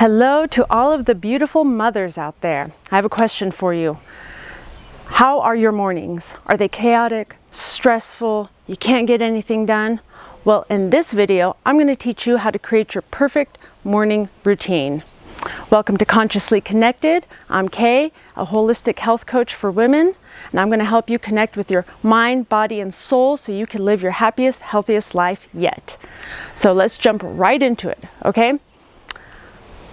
Hello to all of the beautiful mothers out there. I have a question for you. How are your mornings? Are they chaotic, stressful, you can't get anything done? Well, in this video, I'm going to teach you how to create your perfect morning routine. Welcome to Consciously Connected. I'm Kay, a holistic health coach for women, and I'm going to help you connect with your mind, body, and soul so you can live your happiest, healthiest life yet. So let's jump right into it, okay?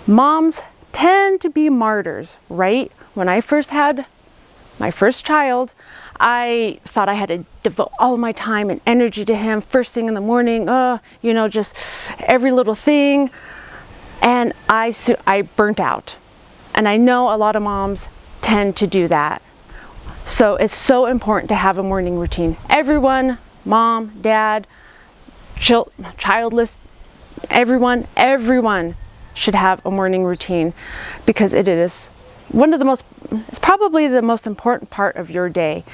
Moms tend to be martyrs, right? When I first had my first child, I thought I had to devote all my time and energy to him first thing in the morning, just every little thing. And I burnt out. And I know a lot of moms tend to do that. So it's so important to have a morning routine. Everyone, mom, dad, childless, everyone should have a morning routine, because it is it's probably the most important part of your day.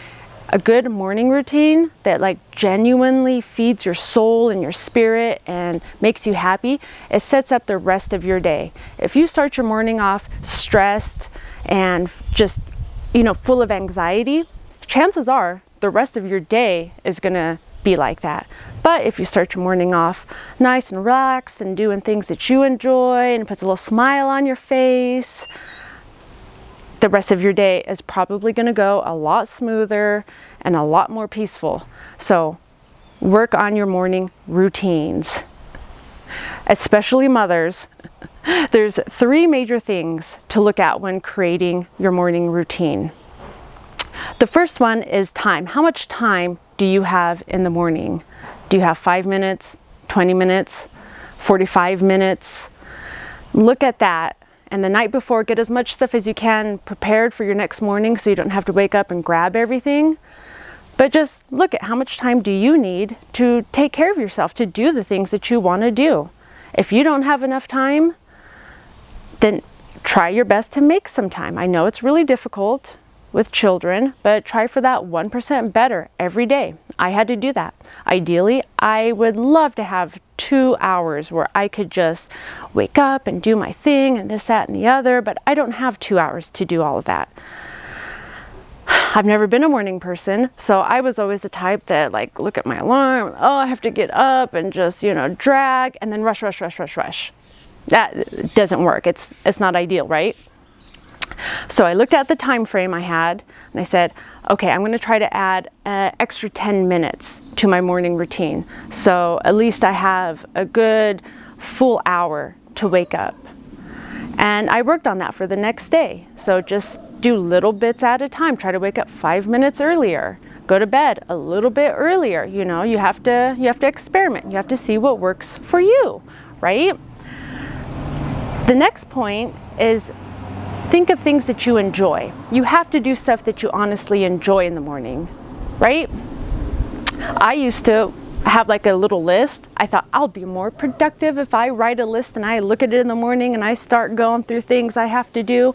A good morning routine that genuinely feeds your soul and your spirit and makes you happy, it sets up the rest of your day. If you start your morning off stressed and just, full of anxiety, chances are the rest of your day is gonna be like that. But if you start your morning off nice and relaxed and doing things that you enjoy and it puts a little smile on your face, the rest of your day is probably going to go a lot smoother and a lot more peaceful. So work on your morning routines, especially mothers. There's 3 major things to look at when creating your morning routine. The first one is time. How much time do you have in the morning? Do you have 5 minutes, 20 minutes, 45 minutes? Look at that. And the night before, get as much stuff as you can prepared for your next morning so you don't have to wake up and grab everything. But just look at how much time do you need to take care of yourself, to do the things that you want to do. If you don't have enough time, then try your best to make some time. I know it's really difficult with children, but try for that 1% better every day. I had to do that. Ideally, I would love to have 2 hours where I could just wake up and do my thing and this, that, and the other, but I don't have 2 hours to do all of that. I've never been a morning person, so I was always the type that look at my alarm, I have to get up and just, drag and then rush. That doesn't work. It's not ideal, right? So I looked at the time frame I had and I said, okay, I'm going to try to add an extra 10 minutes to my morning routine. So at least I have a good full hour to wake up. And I worked on that for the next day. So just do little bits at a time. Try to wake up 5 minutes earlier. Go to bed a little bit earlier. You have to experiment. You have to see what works for you, right? The next point is think of things that you enjoy. You have to do stuff that you honestly enjoy in the morning, right? I used to have a little list. I thought I'll be more productive if I write a list and I look at it in the morning and I start going through things I have to do.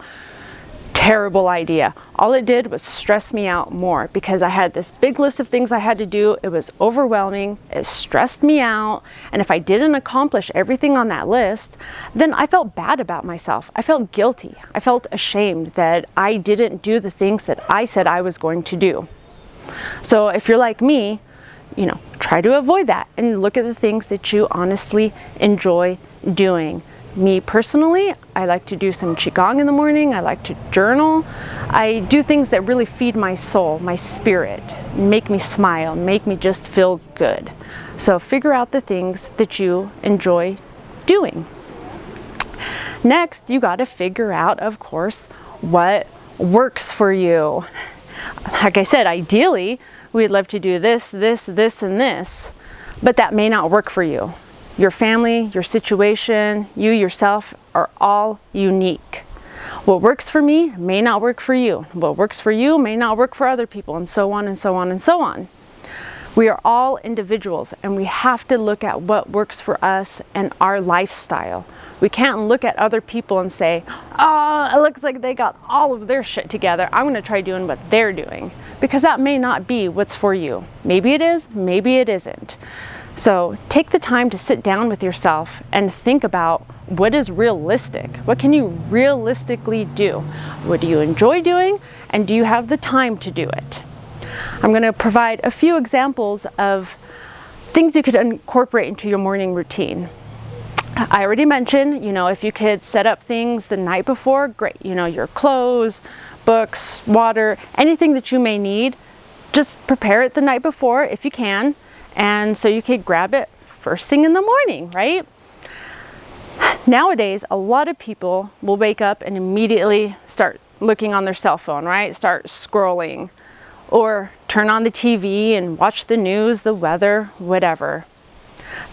Terrible idea. All it did was stress me out more because I had this big list of things I had to do. It was overwhelming. It stressed me out. And if I didn't accomplish everything on that list, then I felt bad about myself. I felt guilty. I felt ashamed that I didn't do the things that I said I was going to do. So if you're like me, try to avoid that and look at the things that you honestly enjoy doing. Me personally, I like to do some qigong in the morning. I like to journal. I do things that really feed my soul, my spirit, make me smile, make me just feel good. So figure out the things that you enjoy doing. Next, you got to figure out, of course, what works for you. Like I said, ideally, we'd love to do this, and this, but that may not work for you. Your family, your situation, you yourself are all unique. What works for me may not work for you. What works for you may not work for other people, and so on and so on and so on. We are all individuals, and we have to look at what works for us and our lifestyle. We can't look at other people and say, it looks like they got all of their shit together. I'm going to try doing what they're doing, because that may not be what's for you. Maybe it is, maybe it isn't. So take the time to sit down with yourself and think about what is realistic? What can you realistically do? What do you enjoy doing? And do you have the time to do it? I'm going to provide a few examples of things you could incorporate into your morning routine. I already mentioned, if you could set up things the night before, great. Your clothes, books, water, anything that you may need, just prepare it the night before if you can. And so you could grab it first thing in the morning, right? Nowadays, a lot of people will wake up and immediately start looking on their cell phone, right? Start scrolling, or turn on the TV and watch the news, the weather, whatever.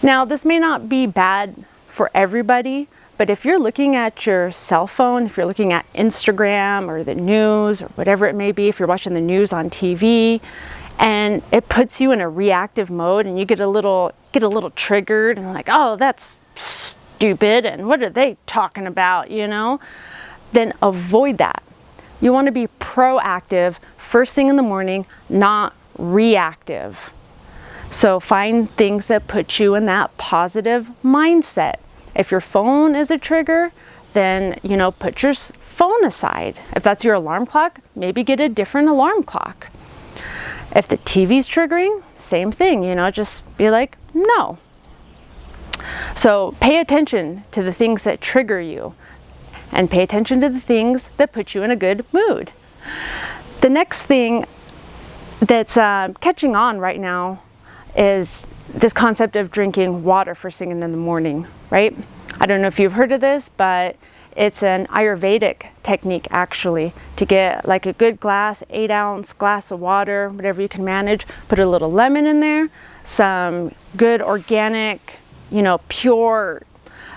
Now, this may not be bad for everybody, but if you're looking at your cell phone, if you're looking at Instagram or the news or whatever it may be, if you're watching the news on TV, and it puts you in a reactive mode and you get a little triggered and like, oh, that's stupid and what are they talking about, then avoid that. You want to be proactive first thing in the morning, not reactive. So find things that put you in that positive mindset. If your phone is a trigger, then, put your phone aside. If that's your alarm clock, maybe get a different alarm clock. If the TV's triggering, same thing, just be like, no. So pay attention to the things that trigger you and pay attention to the things that put you in a good mood. The next thing that's catching on right now is this concept of drinking water first thing in the morning, right? I don't know if you've heard of this, but it's an Ayurvedic technique actually to get like a good 8-ounce glass of water, whatever you can manage. Put a little lemon in there, some good organic, pure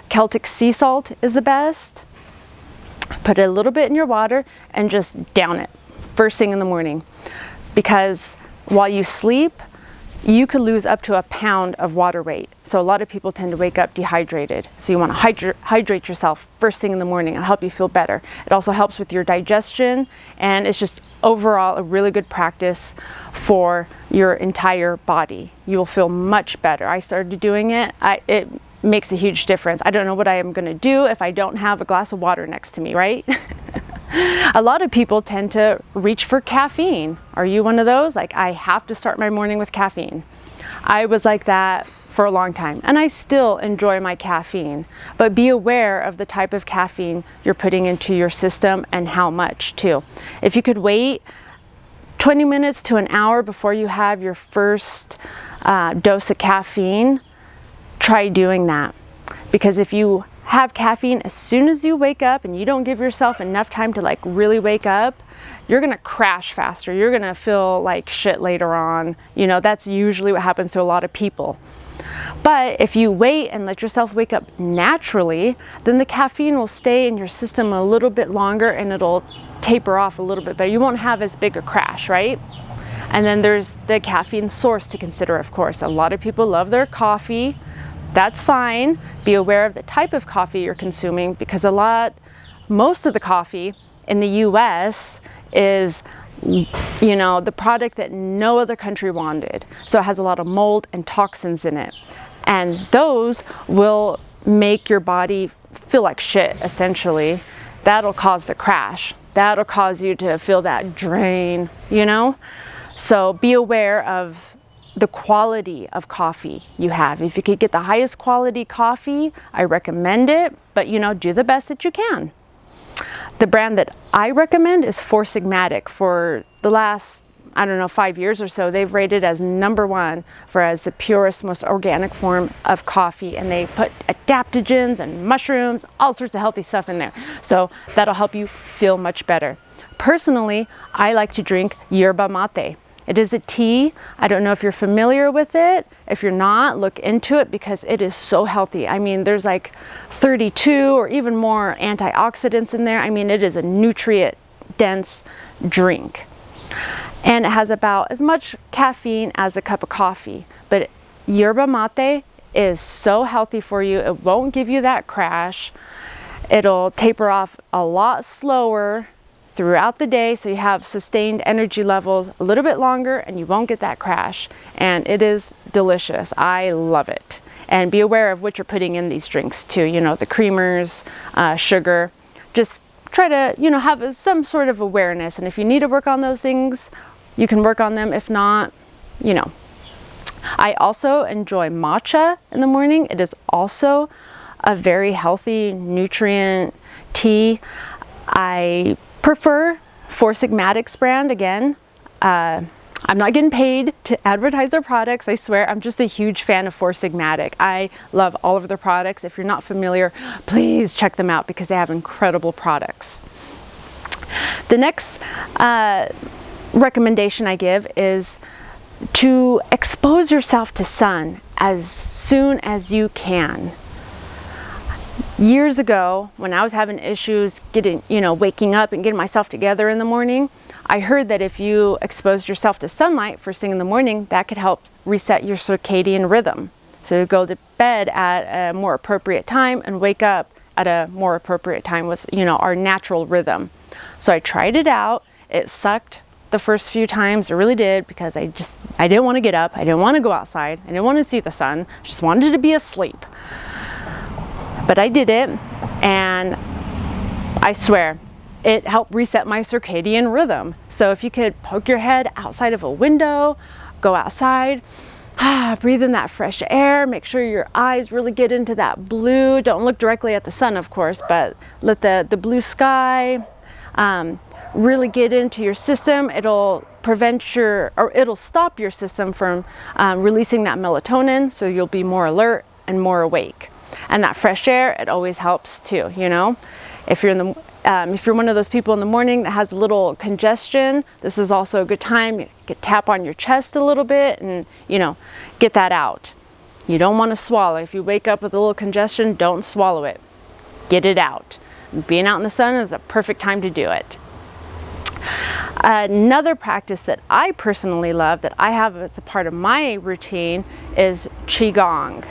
Celtic sea salt is the best. Put a little bit in your water and just down it first thing in the morning. Because while you sleep, you could lose up to 1 pound of water weight. So a lot of people tend to wake up dehydrated. So you want to hydrate yourself first thing in the morning. It'll help you feel better. It also helps with your digestion, and it's just overall a really good practice for your entire body. You will feel much better. I started doing it. It makes a huge difference. I don't know what I am going to do if I don't have a glass of water next to me, right? A lot of people tend to reach for caffeine. Are you one of those? Like, I have to start my morning with caffeine. I was like that for a long time, and I still enjoy my caffeine. But be aware of the type of caffeine you're putting into your system and how much too. If you could wait 20 minutes to an hour before you have your first dose of caffeine, try doing that. Because if you have caffeine as soon as you wake up and you don't give yourself enough time to really wake up, you're gonna crash faster. You're gonna feel like shit later on. That's usually what happens to a lot of people. But if you wait and let yourself wake up naturally, then the caffeine will stay in your system a little bit longer and it'll taper off a little bit better. You won't have as big a crash, right? And then there's the caffeine source to consider, of course. A lot of people love their coffee. That's fine. Be aware of the type of coffee you're consuming, because most of the coffee in the US is, the product that no other country wanted. So it has a lot of mold and toxins in it. And those will make your body feel like shit, essentially. That'll cause the crash. That'll cause you to feel that drain, So be aware of the quality of coffee you have. If you could get the highest quality coffee, I recommend it, but do the best that you can. The brand that I recommend is Four Sigmatic. For the last, 5 years or so, they've rated as #1 as the purest, most organic form of coffee, and they put adaptogens and mushrooms, all sorts of healthy stuff in there. So that'll help you feel much better. Personally, I like to drink yerba mate. It is a tea. I don't know if you're familiar with it. If you're not, look into it because it is so healthy. There's like 32 or even more antioxidants in there. It is a nutrient-dense drink. And it has about as much caffeine as a cup of coffee. But yerba mate is so healthy for you. It won't give you that crash. It'll taper off a lot slower throughout the day, so you have sustained energy levels a little bit longer and you won't get that crash. And it is delicious. I love it. And be aware of what you're putting in these drinks too, you know, the creamers, sugar. Just try to, you know, have some sort of awareness. And if you need to work on those things, you can work on them. If not, you know. I also enjoy matcha in the morning. It is also a very healthy nutrient tea. I prefer Four Sigmatics brand again. I'm not getting paid to advertise their products, I swear. I'm just a huge fan of Four Sigmatic. I love all of their products. If you're not familiar, please check them out because they have incredible products. The next recommendation I give is to expose yourself to sun as soon as you can. Years ago, when I was having issues getting, you know, waking up and getting myself together in the morning, I heard that if you exposed yourself to sunlight first thing in the morning, that could help reset your circadian rhythm. So you go to bed at a more appropriate time and wake up at a more appropriate time with, you know, our natural rhythm. So I tried it out. It sucked the first few times. It really did, because I didn't want to get up. I didn't want to go outside. I didn't want to see the sun. I just wanted to be asleep. But I did it, and I swear, it helped reset my circadian rhythm. So if you could poke your head outside of a window, go outside, breathe in that fresh air, make sure your eyes really get into that blue. Don't look directly at the sun, of course, but let the blue sky really get into your system. It'll it'll stop your system from releasing that melatonin, so you'll be more alert and more awake. And that fresh air, it always helps too, you know. If you're one of those people in the morning that has a little congestion, this is also a good time. You can tap on your chest a little bit and, you know, get that out. You don't want to swallow. If you wake up with a little congestion, don't swallow it. Get it out. Being out in the sun is a perfect time to do it. Another practice that I personally love, that I have as a part of my routine, is Qigong.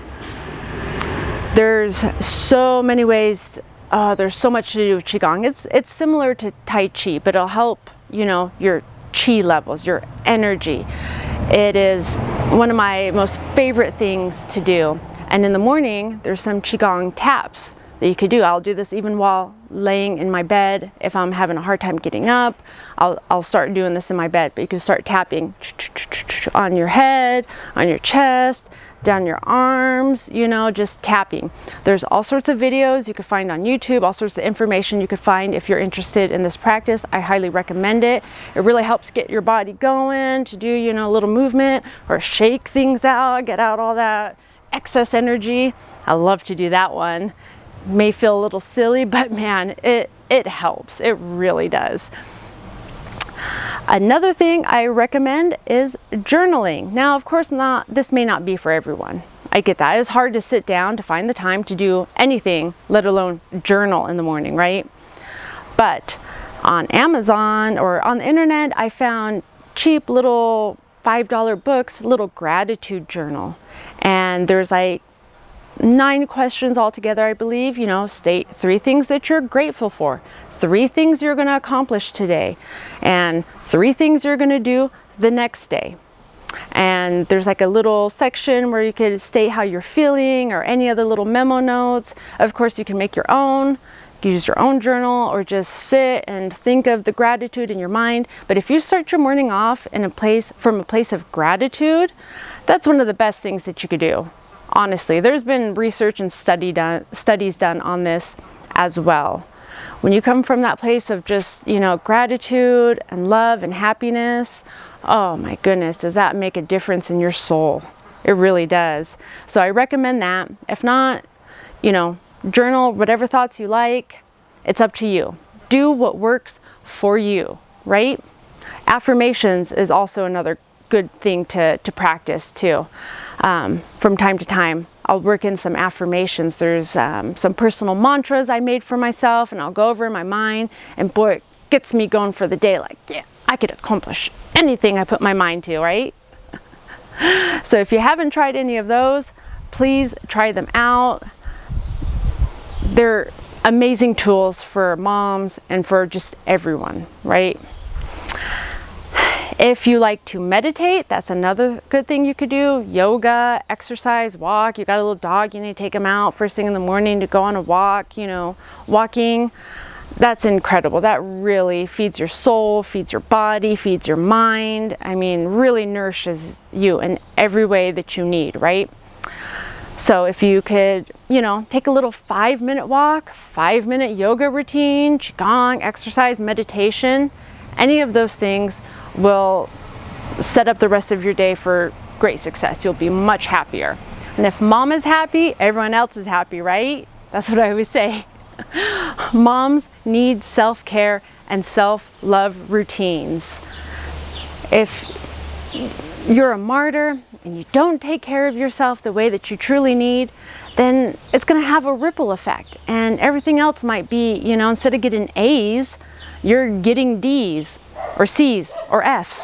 There's so many ways. There's so much to do with Qigong. It's similar to Tai Chi, but it'll help, you know, your Qi levels, your energy. It is one of my most favorite things to do. And in the morning, there's some Qigong taps that you could do. I'll do this even while laying in my bed. If I'm having a hard time getting up, I'll start doing this in my bed. But you can start tapping on your head, on your chest, down your arms, you know, just tapping. There's all sorts of videos you can find on YouTube, all sorts of information you could find if you're interested in this practice. I highly recommend it. It really helps get your body going to do, you know, a little movement or shake things out, get out all that excess energy. I love to do that one. May feel a little silly, but man, it helps. It really does. Another thing I recommend is journaling. Now, of course, this may not be for everyone. I get that. It's hard to sit down to find the time to do anything, let alone journal in the morning, right? But on Amazon or on the internet, I found cheap little $5 books, little gratitude journal. And there's like 9 questions altogether, I believe. You know, state 3 things that you're grateful for, 3 things you're going to accomplish today, and 3 things you're going to do the next day. And there's like a little section where you could state how you're feeling or any other little memo notes. Of course, you can make your own, use your own journal, or just sit and think of the gratitude in your mind. But if you start your morning off from a place of gratitude, that's one of the best things that you could do. Honestly, there's been research and studies done on this as well. When you come from that place of just, you know, gratitude and love and happiness, oh my goodness, does that make a difference in your soul? It really does. So I recommend that. If not, you know, journal whatever thoughts you like. It's up to you. Do what works for you, right? Affirmations is also another good thing to practice too. From time to time, I'll work in some affirmations. There's some personal mantras I made for myself, and I'll go over in my mind, and boy, it gets me going for the day. Like, yeah, I could accomplish anything I put my mind to, right? So if you haven't tried any of those, please try them out. They're amazing tools for moms and for just everyone, right? If you like to meditate, that's another good thing you could do. Yoga, exercise, walk. You got a little dog, you need to take him out first thing in the morning to go on a walk, walking. That's incredible. That really feeds your soul, feeds your body, feeds your mind. I mean, really nourishes you in every way that you need, right? So if you could, take a little 5-minute walk, 5-minute yoga routine, qigong, exercise, meditation, any of those things will set up the rest of your day for great success. You'll be much happier. And if mom is happy, everyone else is happy, right? That's what I always say. Moms need self-care and self-love routines. If you're a martyr and you don't take care of yourself the way that you truly need, then it's going to have a ripple effect, and everything else might be, instead of getting A's, you're getting D's or C's or F's.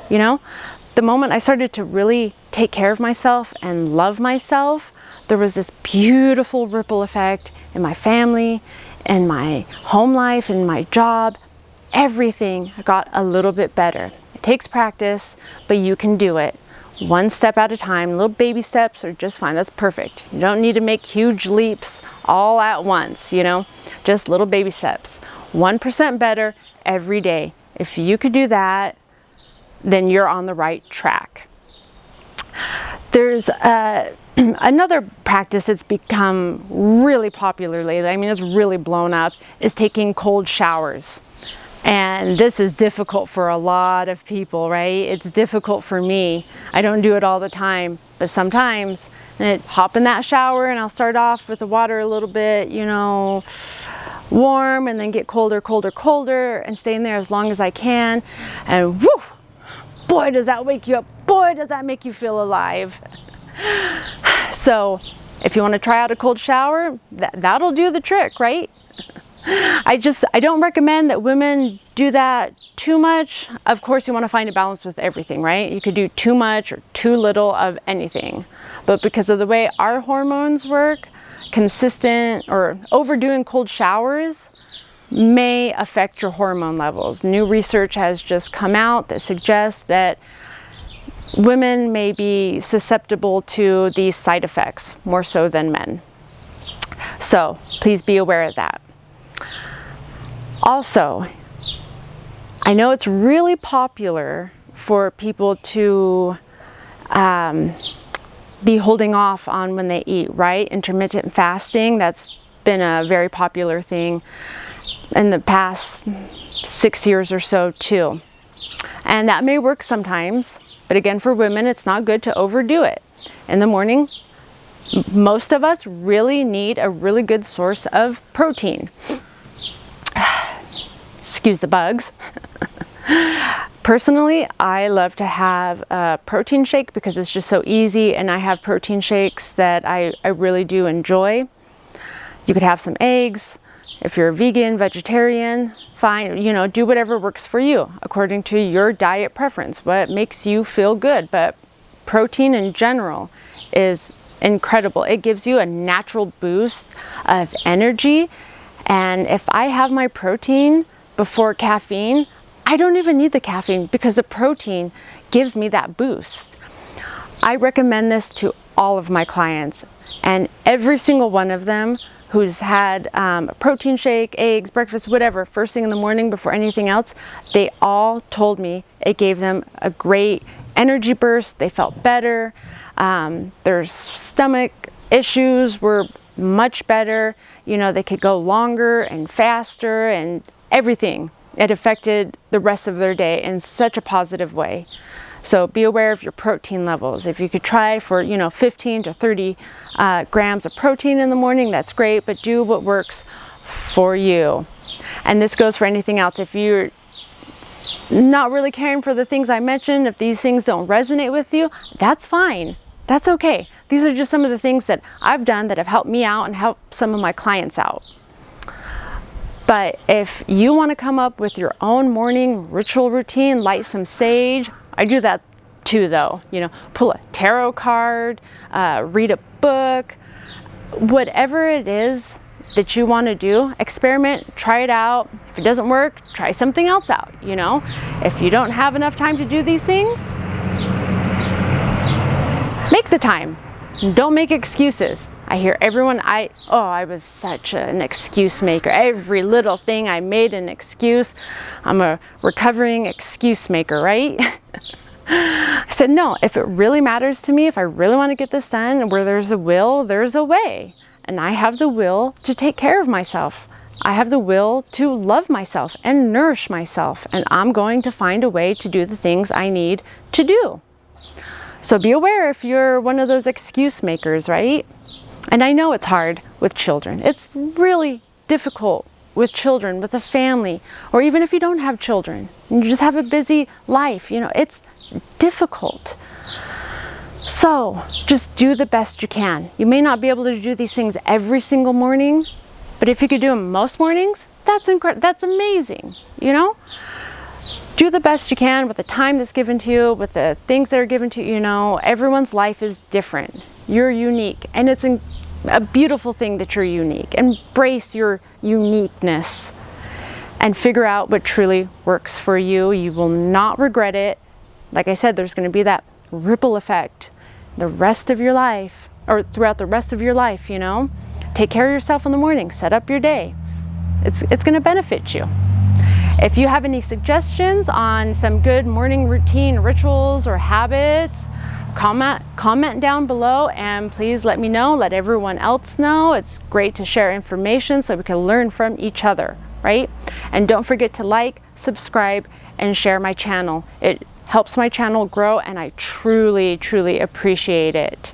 The moment I started to really take care of myself and love myself, there was this beautiful ripple effect in my family, in my home life, in my job. Everything got a little bit better. It takes practice, but you can do it. One step at a time. Little baby steps are just fine. That's perfect. You don't need to make huge leaps all at once, just little baby steps. 1% better every day. If you could do that, then you're on the right track. There's another practice that's become really popular lately. I mean, it's really blown up, is taking cold showers. And this is difficult for a lot of people, right? It's difficult for me. I don't do it all the time, but sometimes I hop in that shower and I'll start off with the water a little bit, warm, and then get colder, and stay in there as long as I can. And whoo, boy, does that wake you up. Boy, does that make you feel alive. So if you want to try out a cold shower, that'll do the trick, right? I don't recommend that women do that too much. Of course, you want to find a balance with everything, right? You could do too much or too little of anything. But because of the way our hormones work, consistent or overdoing cold showers may affect your hormone levels. New research has just come out that suggests that women may be susceptible to these side effects more so than men. So please be aware of that. Also, I know it's really popular for people to be holding off on when they eat, right? Intermittent fasting, that's been a very popular thing in the past 6 years or so too. And that may work sometimes, but again, for women, it's not good to overdo it. In the morning, most of us really need a really good source of protein. Excuse the bugs. Personally, I love to have a protein shake because it's just so easy, and I have protein shakes that I really do enjoy. You could have some eggs. If you're a vegan, vegetarian, fine, do whatever works for you according to your diet preference, what makes you feel good. But protein in general is incredible. It gives you a natural boost of energy. And if I have my protein before caffeine, I don't even need the caffeine because the protein gives me that boost. I recommend this to all of my clients, and every single one of them who's had a protein shake, eggs, breakfast, whatever, first thing in the morning before anything else, they all told me it gave them a great energy burst. They felt better. Their stomach issues were much better. They could go longer and faster and everything. It affected the rest of their day in such a positive way. So be aware of your protein levels. If you could try for 15 to 30 grams of protein in the morning, that's great, but do what works for you. And this goes for anything else. If you're not really caring for the things I mentioned, if these things don't resonate with you, that's fine. That's okay. These are just some of the things that I've done that have helped me out and helped some of my clients out. But if you want to come up with your own morning ritual routine, light some sage. I do that too, though. Pull a tarot card, read a book, whatever it is that you want to do, experiment, try it out. If it doesn't work, try something else out, you know? If you don't have enough time to do these things, make the time. Don't make excuses. I hear everyone, I was such an excuse maker. Every little thing I made an excuse. I'm a recovering excuse maker, right? I said, no, if it really matters to me, if I really want to get this done, where there's a will, there's a way. And I have the will to take care of myself. I have the will to love myself and nourish myself. And I'm going to find a way to do the things I need to do. So be aware if you're one of those excuse makers, right? And I know it's hard with children. It's really difficult with children, with a family, or even if you don't have children, and you just have a busy life, you know, it's difficult. So just do the best you can. You may not be able to do these things every single morning, but if you could do them most mornings, that's amazing, you know? Do the best you can with the time that's given to you, with the things that are given to you, you know. Everyone's life is different. You're unique, and it's a beautiful thing that you're unique. Embrace your uniqueness and figure out what truly works for you. You will not regret it. Like I said, there's going to be that ripple effect the rest of your life, or throughout the rest of your life, you know. Take care of yourself in the morning. Set up your day. It's going to benefit you. If you have any suggestions on some good morning routine rituals or habits, comment down below, and please let me know, let everyone else know. It's great to share information so we can learn from each other, right? And don't forget to like, subscribe, and share my channel. It helps my channel grow, and I truly, truly appreciate it.